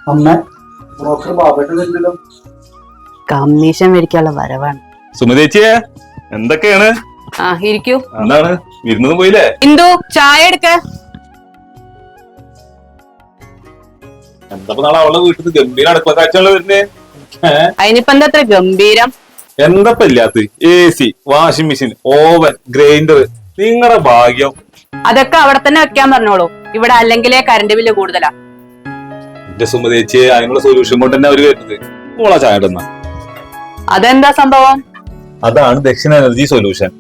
അമ്മ broker ബാബേട്ടൻ വരുന്നല്ലോ. Commission മേടിക്കാനുള്ള വരവാണ്. സുമതേച്ചിയെ എന്തൊക്കെയാണ്? ആ ഇരിക്കൂ. എന്താണ് വിരുന്നത് പോയില്ലേ? ഇന്ദു ചായ എടുക്ക. എന്താ നാളെ അവളുടെ വീട്ടിൽ നിന്ന് ഗംഭീര അടുക്കള കാഴ്ചകള് വരുന്നേ? അതിനിപ്പോ എന്താ അത്ര ഗംഭീരം? എന്തപ്പ ഇല്ലാത്ത AC, washing machine, oven, grinder. നിങ്ങളുടെ ഭാഗ്യം. അതൊക്കെ അവിടെ തന്നെ വെക്കാൻ പറഞ്ഞോളൂ. ഇവിടെ അല്ലെങ്കിലേ കറണ്ട് ബില്ല് കൂടുതലാ. എന്റെ സുമതേച്ചിയെ അതിനുള്ള സൊല്യൂഷൻ കൊണ്ട് തന്നെ അവര് വരുന്നത്. ഓളാ ചായ ഇടുന്ന. അതെന്താ സംഭവം? അതാണ് ദക്ഷിണ എനർജി സൊല്യൂഷൻ.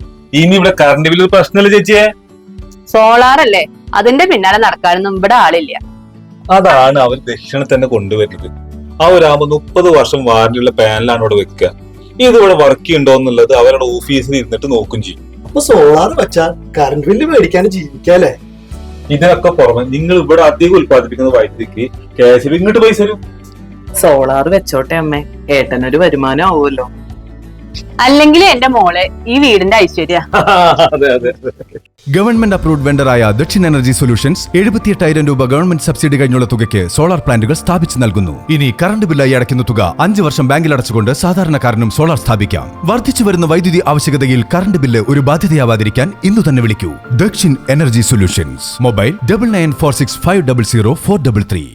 ഇനി ഇവിടെ കറണ്ട് ബില്ല് പ്രശ്നമില്ല ചേച്ചിയെ. സോളാർ അല്ലേ, അതിന്റെ പിന്നാലെ നടക്കാനൊന്നും ഇവിടെ ആളില്ല. അതാണ് അവർ ദക്ഷിണ തന്നെ കൊണ്ടുവരുന്നത്. അവരാകുമ്പോ 30 വർഷം വാറന്റിയുള്ള പാനലാണ് ഇവിടെ വെക്കുക. ഇതിവിടെ വർക്ക് ചെയ്യുന്നുണ്ടോ എന്നുള്ളത് അവരുടെ ഓഫീസിൽ ഇരുന്നിട്ട് നോക്കും ചെയ്യും. അപ്പൊ സോളാർ വെച്ചാൽ കറണ്ട് ബില്ല് മേടിക്കാൻ ജീവിക്കാല്ലേ? ഇതിനൊക്കെ പുറമെ നിങ്ങൾ ഇവിടെ അധികം ഉത്പാദിപ്പിക്കുന്ന വൈദ്യുതിക്ക് KSB ഇങ്ങോട്ട് പൈസ തരും. സോളാർ വെച്ചോട്ടെ അമ്മേ, ഏട്ടനൊരു വരുമാനം ആവുമല്ലോ. അല്ലെങ്കിൽ എന്റെ മോളെ ഈ വീടിന്റെ ഐശ്വര്യ. അതെ അതെ. Government approved വെണ്ടറായ Dakshin energy solutions 78,000 രൂപ ഗവൺമെന്റ് സബ്സിഡി കഴിഞ്ഞുള്ള തുകയ്ക്ക് സോളാർ പ്ലാന്റുകൾ സ്ഥാപിച്ചു നൽകുന്നു. ഇനി കറണ്ട് ബില്ലായി അടയ്ക്കുന്ന തുക 5 വർഷം ബാങ്കിൽ അടച്ചുകൊണ്ട് സാധാരണക്കാരനും സോളാർ സ്ഥാപിക്കാം. വർദ്ധിച്ചു വരുന്ന വൈദ്യുതി ആവശ്യകതയിൽ കറണ്ട് ബില്ല് ഒരു ബാധ്യതയാവാതിരിക്കാൻ ഇന്നു തന്നെ വിളിക്കൂ. Dakshin energy solutions. മൊബൈൽ 9946500433.